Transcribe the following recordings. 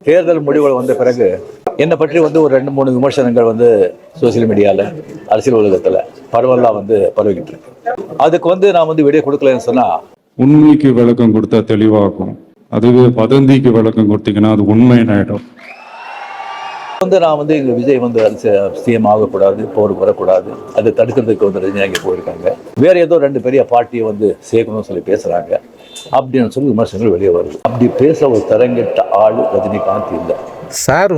தேர்தல் முடிவுகள் வந்த பிறகு என்னை பற்றி ஒரு 2-3 விமர்சனங்கள் சோசியல் மீடியாவில், அரசியல் உலகத்தில் பரவலாக பரவிக்கிட்டு இருக்கு. அதுக்கு நான் விடை கொடுக்கலன்னு சொன்னால், உண்மைக்கு விளக்கம் கொடுத்தா தெளிவாகும். அதுவே வதந்திக்கு விளக்கம் கொடுத்தீங்கன்னா அது உண்மையான இடம். நான் எங்கள் விஜய் சிஎம் ஆகக்கூடாது, போருக்கு வரக்கூடாது, அதை தடுக்கிறதுக்கு ரஜினி அங்கே போயிருக்காங்க. வேற ஏதோ 2 பெரிய பார்ட்டியை சேர்க்கணும்னு சொல்லி பேசுறாங்க அப்படின்னு சொல்லி விமர்சனங்கள் வெளியே வருது. அப்படி பேச ஒரு தரங்கெட்ட ஆள் ரஜினிகாந்த் இல்லை. சார்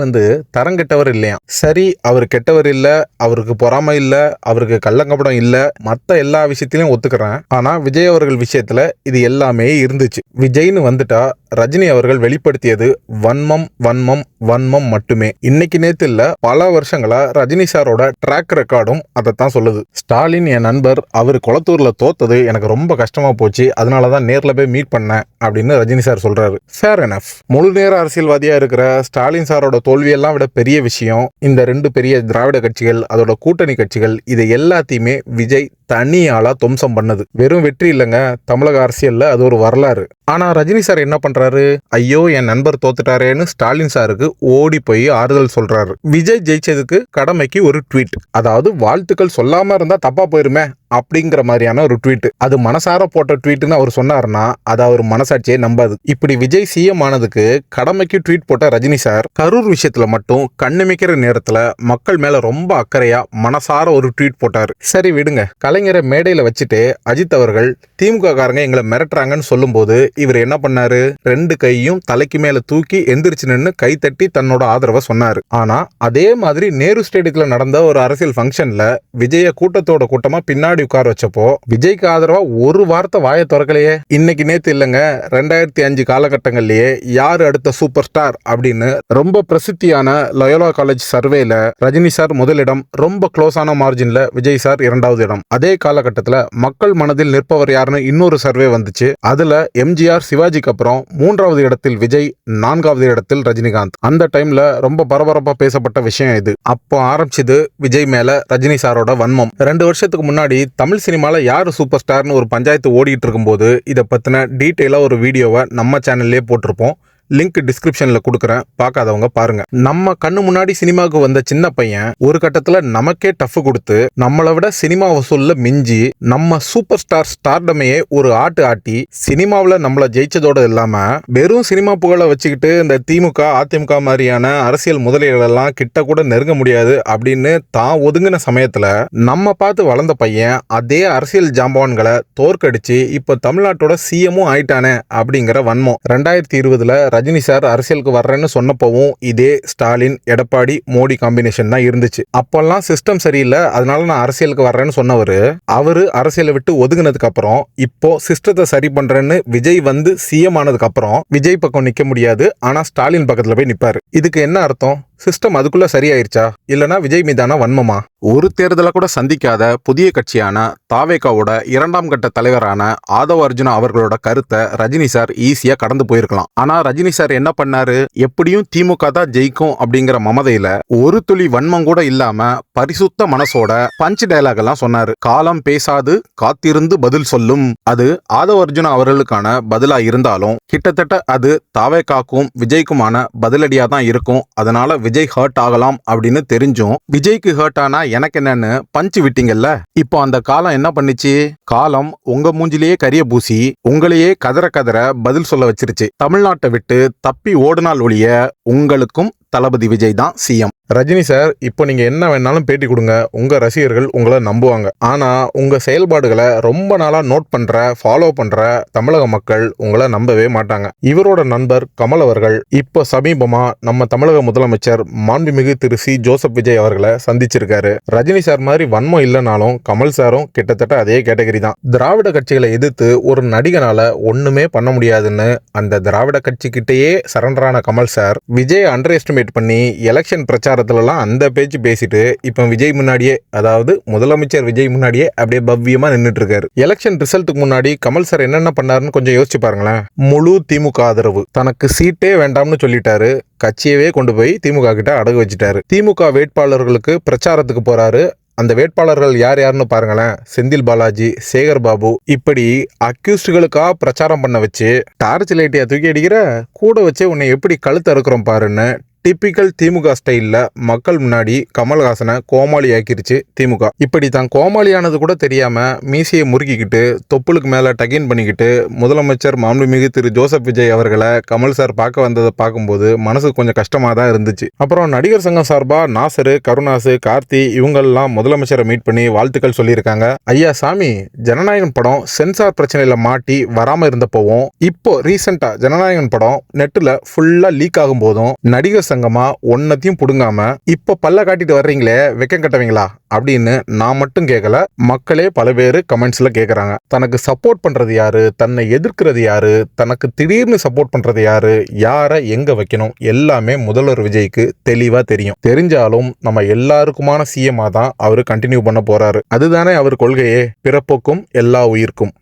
தரங்கெட்டவர் இல்லையா? சரி, அவர் கெட்டவர் இல்ல, அவருக்கு பொறாமை இல்ல, அவருக்கு கள்ளங்கப்படம் இல்ல, மத்த எல்லா விஷயத்திலையும் ஒத்துக்கிறேன். ஆனா விஜய் அவர்கள் விஷயத்துல இது எல்லாமே இருந்துச்சு. விஜய்னு வந்துட்டா ரஜினி அவர்கள் வெளிப்படுத்தியது வன்மம் வன்மம் வன்மம் மட்டுமே. இன்னைக்கு நேத்து இல்ல, பல வருஷங்களா ரஜினி சாரோட ட்ராக் ரெக்கார்டும் அதைத்தான் சொல்லுது. ஸ்டாலின் என் நண்பர், அவர் குளத்தூர்ல தோத்தது எனக்கு ரொம்ப கஷ்டமா போச்சு, அதனாலதான் நேர்ல போய் மீட் பண்ணேன் அப்படின்னு ரஜினி சார் சொல்றாரு. Fair enough. முழு நேர அரசியல்வாதியா இருக்கிற ஸ்டாலின் சாரோட தோல்வியெல்லாம் விட பெரிய விஷயம் இந்த 2 பெரிய திராவிட கட்சிகள், அதோட கூட்டணி கட்சிகள், இது எல்லாத்தையுமே விஜய் தனியாளா துவம்சம் பண்ணது. வெறும் வெற்றி இல்லைங்க, தமிழக அரசியல்ல அது ஒரு வரலாறு. ஆனா ரஜினி சார் என்ன பண்றாரு? ஐயோ என் நண்பர் தோத்துட்டாரேன்னு ஸ்டாலின் சாருக்கு ஓடி போய் ஆறுதல் சொல்றாரு. விஜய் ஜெயிச்சதுக்கு கடமைக்கு ஒரு ட்வீட், அதாவது வாழ்த்துக்கள் சொல்லாம இருந்தா தப்பா போயிருமே அப்படிங்கிற மாதிரியான ஒரு ட்வீட். அது மனசார போட்ட ட்வீட்னு அவர் சொன்னாருன்னா அது அவர் மனசாட்சியே நம்பாது. இப்படி விஜய் சிஎம் ஆனதுக்கு கடமைக்கு ட்வீட் போட்ட ரஜினி சார் கரூர் விஷயத்துல மட்டும் கண்ணுமிக்கிற நேரத்துல மக்கள் மேல ரொம்ப அக்கறையா மனசார ஒரு ட்வீட் போட்டாரு. சரி விடுங்க, கலைஞரை மேடையில வச்சுட்டு அஜித் அவர்கள் திமுக காரங்க எங்களை மிரட்டுறாங்கன்னு சொல்லும் போது இவர் என்ன பண்ணாரு? 2 கையும் தலைக்கு மேல தூக்கி எந்திரிச்சு நின்று கை தட்டி தன்னோட ஆதரவை சொன்னாரு. ஆனா அதே மாதிரி நேரு ஸ்டேடியத்துல நடந்த ஒரு அரசியல் ஃபங்க்ஷன்ல விஜய கூட்டத்தோட கூட்டமா பின்னாடி உட்கார வச்சப்போ விஜய்க்கு ஆதரவா ஒரு வார்த்தை வாயை திறக்கலையே. இன்னைக்கு நேத்து இல்லங்க, 2005 காலகட்டங்கள்லயே யாரு அடுத்த சூப்பர் ஸ்டார் அப்படின்னு ரொம்ப பிரசித்தியான லயோலா காலேஜ் சர்வேல ரஜினி சார் முதலிடம், ரொம்ப க்ளோஸான மார்ஜின்ல விஜய் சார் 2வது இடம். அதே காலகட்டத்துல மக்கள் மனதில் நிற்பவர் யாருன்னு இன்னொரு சர்வே வந்துச்சு. அதுல எம்ஜிஆர் சிவாஜிக்கு அப்புறம் 3வது இடத்தில் விஜய், 4வது இடத்தில் ரஜினிகாந்த். அந்த டைம்ல ரொம்ப பரபரப்பா பேசப்பட்ட விஷயம் இது. அப்போ ஆரம்பிச்சது விஜய் மேல ரஜினி சாரோட வன்மம். 2 வருஷத்துக்கு முன்னாடி தமிழ் சினிமால யாரு சூப்பர் ஸ்டார்னு ஒரு பஞ்சாயத்து ஓடிட்டு இருக்கும்போது இதை பத்தின டீட்டெயிலா ஒரு வீடியோவை நம்ம சேனல்லே போட்டிருப்போம். லிங்க் டிஸ்கிரிப்ஷன்ல கொடுக்குறேன், பார்க்காதவங்க பாருங்க. நம்ம கண்ணு முன்னாடி சினிமாவுக்கு வந்த சின்ன பையன் ஒரு கட்டத்துல நமக்கே டஃப் கொடுத்து நம்மளை விட சினிமா வசூல்ல மிஞ்சி நம்ம சூப்பர் ஸ்டார் ஸ்டார்டமையே ஒரு ஆட்டி சினிமாவில் நம்மள ஜெயிச்சதோட இல்லாம வெறும் சினிமா புகழை வச்சுக்கிட்டு இந்த திமுக அதிமுக மாதிரியான அரசியல் முதலீடுகள் எல்லாம் கிட்ட கூட நெருங்க முடியாது அப்படின்னு தான் ஒதுங்கின சமயத்துல நம்ம பார்த்து வளர்ந்த பையன் அதே அரசியல் ஜாம்பவான்களை தோற்கடிச்சு இப்ப தமிழ்நாட்டோட சிஎம்மும் ஆயிட்டானே அப்படிங்கிற வன்மம். 2020ல ரஜினி சார் அரசியலுக்கு வர்றேன்னு சொன்னப்பவும் இதே ஸ்டாலின், எடப்பாடி, மோடி காம்பினேஷன் தான் இருந்துச்சு. அப்பெல்லாம் சிஸ்டம் சரியில்லை, அதனால நான் அரசியலுக்கு வர்றேன்னு சொன்னவரு அவரு அரசியலை விட்டு ஒதுங்கினதுக்கு அப்புறம் இப்போ சிஸ்டத்தை சரி பண்றேன்னு விஜய் சிஎம் ஆனதுக்கு அப்புறம் விஜய் பக்கம் நிக்க முடியாது, ஆனா ஸ்டாலின் பக்கத்துல போய் நிப்பாரு. இதுக்கு என்ன அர்த்தம்? சிஸ்டம் அதுக்குள்ள சரியாயிருச்சா, இல்லனா விஜய் மீதான வன்மமா? ஒரு தேர்தலை கூட சந்திக்காத புதிய கட்சியான தாவேகாவோட 2ஆம் கட்ட தலைவரான ஆதவ அர்ஜுனா அவர்களோட கருத்தை ரஜினி சார் ஈஸியா கடந்து போயிருக்கலாம். ஆனா ரஜினி சார் என்ன பண்ணாரு? எப்படியும் திமுக தான் ஜெயிக்கும் அப்படிங்கிற மமதையில ஒரு துளி வன்மம் கூட இல்லாம பரிசுத்த மனசோட பஞ்ச் டயலாக் எல்லாம் சொன்னாரு. காலம் பேசாது, காத்திருந்து பதில் சொல்லும். அது ஆதவ அர்ஜுனா அவர்களுக்கான பதிலா இருந்தாலும் கிட்டத்தட்ட அது தாவேகாக்கும் விஜய்க்குமான பதிலடியா தான் இருக்கும். அதனால விஜய் ஹர்ட் ஆகலாம் அப்படின்னு தெரிஞ்சும் விஜய்க்கு ஹர்ட் ஆனா எனக்கு என்னன்னு பஞ்சு விட்டீங்கல்ல. இப்போ அந்த காலம் என்ன பண்ணிச்சு? காலம் உங்க மூஞ்சிலேயே கரிய பூசி உங்களையே கதற பதில் சொல்ல வச்சிருச்சு. தமிழ்நாட்டை விட்டு தப்பி ஓடுனால் ஒழிய உங்களுக்கும் தளபதி விஜய் தான் சிஎம். ரஜினி சார், இப்போ நீங்க என்ன வேணாலும் பேட்டி கொடுங்க, உங்க ரசிகர்கள் உங்களை நம்புவாங்க. ஆனா உங்க செயல்பாடுகளை ரொம்ப நாளா நோட் பண்ற, ஃபாலோ பண்ற தமிழக மக்கள் உங்களை நம்பவே மாட்டாங்க. இவரோட நண்பர் கமல் அவர்கள் இப்போ சமீபமா நம்ம தமிழக முதலமைச்சர் மாண்புமிகு திரு சி ஜோசப் விஜய் அவர்களை சந்திச்சிருக்காரு. ரஜினி சார் மாதிரி வன்மம் இல்லைனாலும் கமல் சாரும் கிட்டத்தட்ட அதே கேட்டகரி தான். திராவிட கட்சிகளை எதிர்த்து ஒரு நடிகனால ஒண்ணுமே பண்ண முடியாதுன்னு அந்த திராவிட கட்சிக்கிட்டேயே சரண்டரான Kamal sir Vijay underestimate பண்ணி எலெக்ஷன் பிரச்சாரத்துலலாம் அந்த பேச்சு பேசிட்டு இப்ப விஜய் முன்னாடியே, அதாவது முதலமைச்சர் விஜய் முன்னாடியே அப்படியே பவ்யமா நின்றுட்டு இருக்காரு. எலெக்ஷன் ரிசல்ட்டுக்கு முன்னாடி கமல் சார் என்னென்ன பண்ணாருன்னு கொஞ்சம் யோசிச்சு பாருங்களேன். முழு திமுக ஆதரவு, தனக்கு சீட்டே வேண்டாம்னு சொல்லிட்டாரு, கட்சியவே கொண்டு போய் திமுக கிட்ட அடகு வச்சுட்டாரு. திமுக வேட்பாளர்களுக்கு பிரச்சாரத்துக்கு போறாரு, அந்த வேட்பாளர்கள் யார் யாருன்னு பாருங்களேன். செந்தில் பாலாஜி, சேகர் பாபு, இப்படி அக்யூஸ்டுகளுக்கா பிரச்சாரம் பண்ண வச்சு டார்ச் லைட்டையா தூக்கி அடிக்கிற, கூட வச்சு உன்னை எப்படி கழுத்து அறுக்கிறோம் பாருன்னு டிப்பிக்கல் திமுக ஸ்டைல்ல மக்கள் முன்னாடி கமல்ஹாசனை கோமாளி ஆக்கிருச்சு திமுக. இப்படி தான் கோமாளியானது கூட தெரியாம மீசையை முறுக்கிக்கிட்டு தொப்புளுக்கு மேல டகின் பண்ணிக்கிட்டு முதலமைச்சர் மாண்புமிகு திரு ஜோசப் விஜய் அவர்களை கமல் சார் பார்க்க வந்ததை பார்க்கும்போது மனசுக்கு கொஞ்சம் கஷ்டமா தான் இருந்துச்சு. அப்புறம் நடிகர் சங்கம் சார்பா நாசரு, கருணாசு, கார்த்தி இவங்கெல்லாம் முதலமைச்சரை மீட் பண்ணி வாழ்த்துக்கள் சொல்லியிருக்காங்க. ஐயா சாமி, ஜனநாயகன் படம் சென்சார் பிரச்சனையில மாட்டி வராம இருந்தப்போவும், இப்போ ரீசெண்டா ஜனநாயகன் படம் நெட்டுல ஃபுல்லா லீக் ஆகும் போதும் நடிகர் சங்கமா ஒன்னத்தையும் புடுங்காம இப்ப பல்ல காட்டிட்டு வர்றீங்களே, வெக்கம் கட்டவீங்களா அப்படின்னு நான் மட்டும் கேட்கல, மக்களே பல பேர் கமெண்ட்ஸ்ல கேக்குறாங்க. தனக்கு சப்போர்ட் பண்றது யாரு, தன்னை எதிர்க்கிறது யாரு, தனக்கு திடீர்னு சப்போர்ட் பண்றது யாரு, யாரை எங்க வைக்கணும் எல்லாமே முதல்வர் விஜய்க்கு தெளிவா தெரியும். தெரிஞ்சாலும் நம்ம எல்லாருக்குமான சிஎம்மா தான் அவரு கண்டினியூ பண்ண போறாரு. அதுதானே அவர் கொள்கையே, பிறப்புக்கும் எல்லா உயிர்க்கும்.